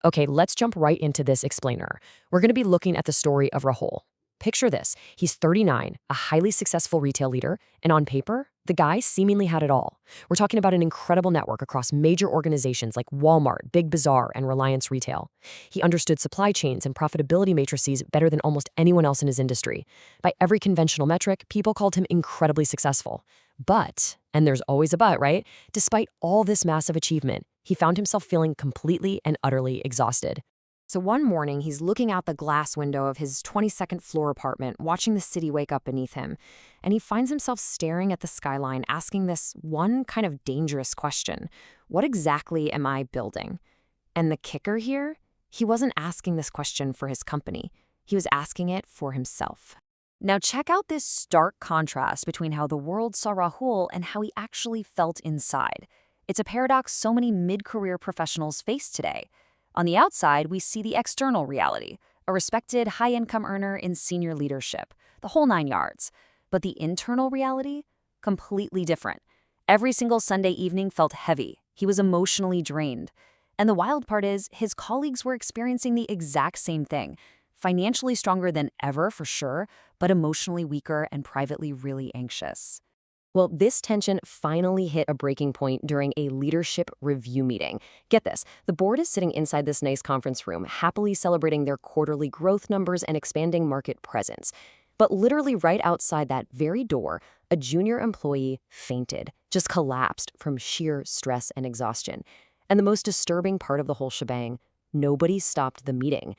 Okay, let's jump right into this explainer. We're going to be looking at the story of Rahul. Picture this. He's 39, a highly successful retail leader, and on paper, the guy seemingly had it all. We're talking about an incredible network across major organizations like Walmart, Big Bazaar, and Reliance Retail. He understood supply chains and profitability matrices better than almost anyone else in his industry. By every conventional metric, people called him incredibly successful. But, and there's always a but, right? Despite all this massive achievement, he found himself feeling completely and utterly exhausted. So one morning, he's looking out the glass window of his 22nd floor apartment, watching the city wake up beneath him, and he finds himself staring at the skyline, asking this one kind of dangerous question: what exactly am I building? And the kicker here, he wasn't asking this question for his company. He was asking it for himself. Now check out this stark contrast between how the world saw Rahul and how he actually felt inside. It's a paradox so many mid-career professionals face today. On the outside, we see the external reality, a respected high-income earner in senior leadership, the whole 9 yards. But the internal reality? Completely different. Every single Sunday evening felt heavy. He was emotionally drained. And the wild part is, his colleagues were experiencing the exact same thing. Financially stronger than ever, for sure, but emotionally weaker and privately really anxious. Well, this tension finally hit a breaking point during a leadership review meeting. Get this, the board is sitting inside this nice conference room, happily celebrating their quarterly growth numbers and expanding market presence. But literally right outside that very door, a junior employee fainted, just collapsed from sheer stress and exhaustion. And the most disturbing part of the whole shebang, nobody stopped the meeting.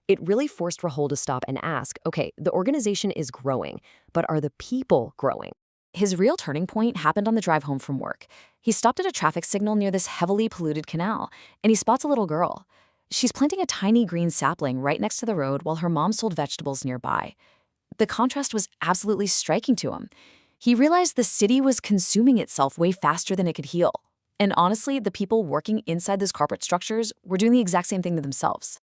It really forced Rahul to stop and ask, okay, the organization is growing, but are the people growing? His real turning point happened on the drive home from work. He stopped at a traffic signal near this heavily polluted canal, and he spots a little girl. She's planting a tiny green sapling right next to the road while her mom sold vegetables nearby. The contrast was absolutely striking to him. He realized the city was consuming itself way faster than it could heal. And honestly, the people working inside those corporate structures were doing the exact same thing to themselves.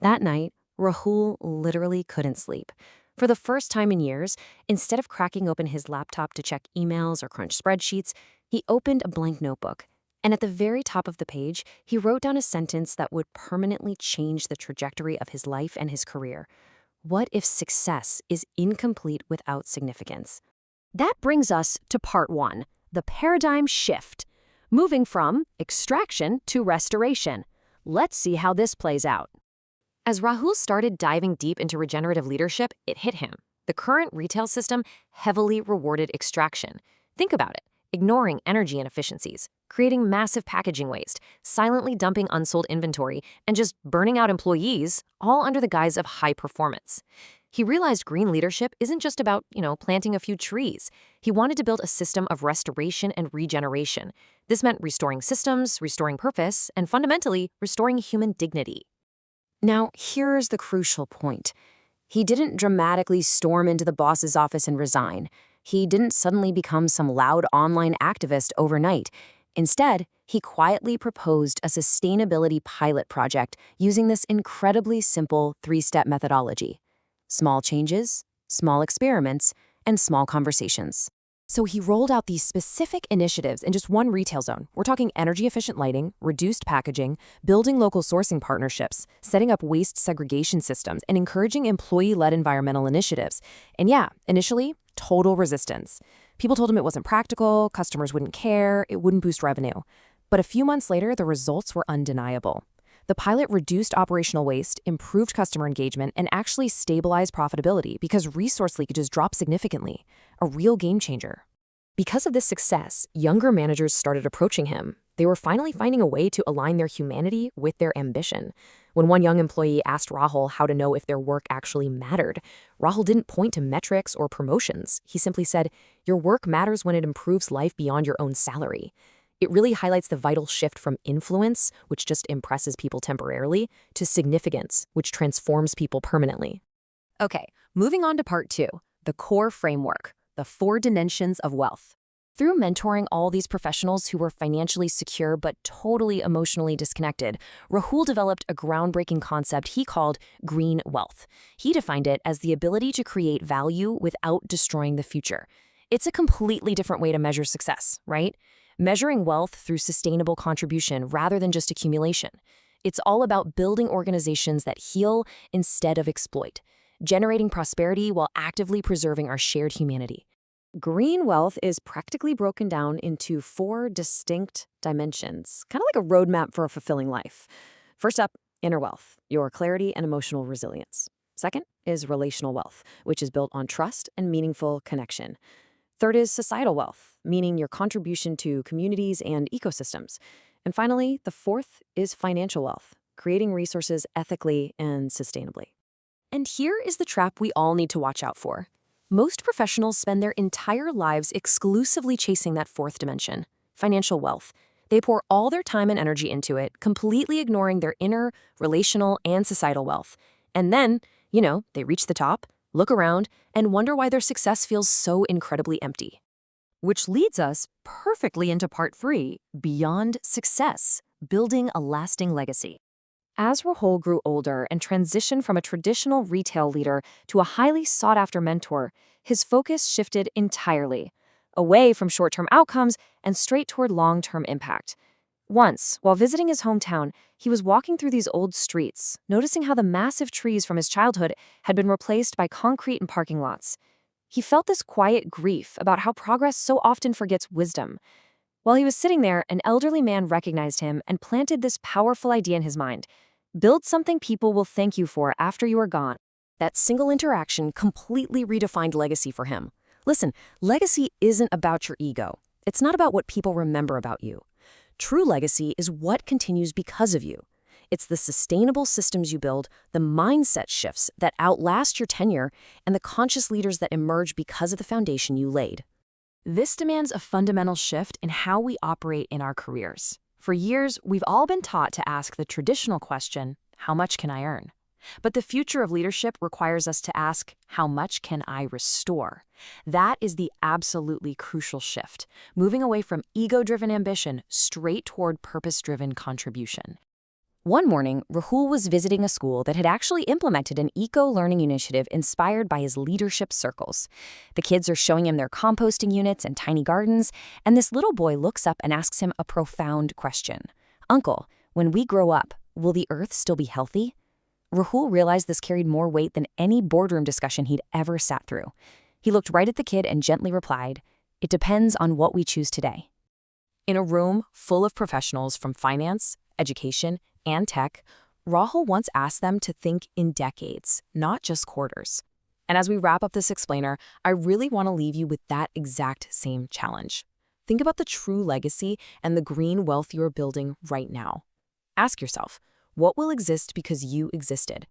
That night, Rahul literally couldn't sleep. For the first time in years, instead of cracking open his laptop to check emails or crunch spreadsheets, he opened a blank notebook. And at the very top of the page, he wrote down a sentence that would permanently change the trajectory of his life and his career. What if success is incomplete without significance? That brings us to part one, the paradigm shift. Moving from extraction to restoration. Let's see how this plays out. As Rahul started diving deep into regenerative leadership, it hit him. The current retail system heavily rewarded extraction. Think about it, ignoring energy inefficiencies, creating massive packaging waste, silently dumping unsold inventory, and just burning out employees, all under the guise of high performance. He realized green leadership isn't just about, planting a few trees. He wanted to build a system of restoration and regeneration. This meant restoring systems, restoring purpose, and fundamentally, restoring human dignity. Now, here's the crucial point. He didn't dramatically storm into the boss's office and resign. He didn't suddenly become some loud online activist overnight. Instead, he quietly proposed a sustainability pilot project using this incredibly simple 3-step methodology. Small changes, small experiments, and small conversations. So he rolled out these specific initiatives in just one retail zone. We're talking energy-efficient lighting, reduced packaging, building local sourcing partnerships, setting up waste segregation systems, and encouraging employee-led environmental initiatives. And yeah, initially, total resistance. People told him it wasn't practical, customers wouldn't care, it wouldn't boost revenue. But a few months later, the results were undeniable. The pilot reduced operational waste, improved customer engagement, and actually stabilized profitability because resource leakages dropped significantly. A real game changer. Because of this success, younger managers started approaching him. They were finally finding a way to align their humanity with their ambition. When one young employee asked Rahul how to know if their work actually mattered, Rahul didn't point to metrics or promotions. He simply said, "Your work matters when it improves life beyond your own salary." It really highlights the vital shift from influence, which just impresses people temporarily, to significance, which transforms people permanently. Okay, moving on to part two, the core framework, the 4 dimensions of wealth. Through mentoring all these professionals who were financially secure but totally emotionally disconnected, Rahul developed a groundbreaking concept he called green wealth. He defined it as the ability to create value without destroying the future. It's a completely different way to measure success, right? Measuring wealth through sustainable contribution rather than just accumulation. It's all about building organizations that heal instead of exploit, generating prosperity while actively preserving our shared humanity. Green wealth is practically broken down into 4 distinct dimensions, kind of like a roadmap for a fulfilling life. First up, inner wealth, your clarity and emotional resilience. Second is relational wealth, which is built on trust and meaningful connection. Third is societal wealth, meaning your contribution to communities and ecosystems. And finally, the fourth is financial wealth, creating resources ethically and sustainably. And here is the trap we all need to watch out for. Most professionals spend their entire lives exclusively chasing that fourth dimension, financial wealth. They pour all their time and energy into it, completely ignoring their inner, relational, and societal wealth. And then, they reach the top, look around, and wonder why their success feels so incredibly empty. Which leads us perfectly into part 3, Beyond Success, Building a Lasting Legacy. As Rahul grew older and transitioned from a traditional retail leader to a highly sought-after mentor, his focus shifted entirely, away from short-term outcomes and straight toward long-term impact. Once, while visiting his hometown, he was walking through these old streets, noticing how the massive trees from his childhood had been replaced by concrete and parking lots. He felt this quiet grief about how progress so often forgets wisdom. While he was sitting there, an elderly man recognized him and planted this powerful idea in his mind. Build something people will thank you for after you are gone. That single interaction completely redefined legacy for him. Listen, legacy isn't about your ego. It's not about what people remember about you. True legacy is what continues because of you. It's the sustainable systems you build, the mindset shifts that outlast your tenure, and the conscious leaders that emerge because of the foundation you laid. This demands a fundamental shift in how we operate in our careers. For years, we've all been taught to ask the traditional question, how much can I earn? But the future of leadership requires us to ask, how much can I restore? That is the absolutely crucial shift, moving away from ego-driven ambition straight toward purpose-driven contribution. One morning, Rahul was visiting a school that had actually implemented an eco-learning initiative inspired by his leadership circles. The kids are showing him their composting units and tiny gardens, and this little boy looks up and asks him a profound question. "Uncle, when we grow up, will the earth still be healthy?" Rahul realized this carried more weight than any boardroom discussion he'd ever sat through. He looked right at the kid and gently replied, "It depends on what we choose today." In a room full of professionals from finance, education, and tech, Rahul once asked them to think in decades, not just quarters. And as we wrap up this explainer, I really want to leave you with that exact same challenge. Think about the true legacy and the green wealth you are building right now. Ask yourself, what will exist because you existed?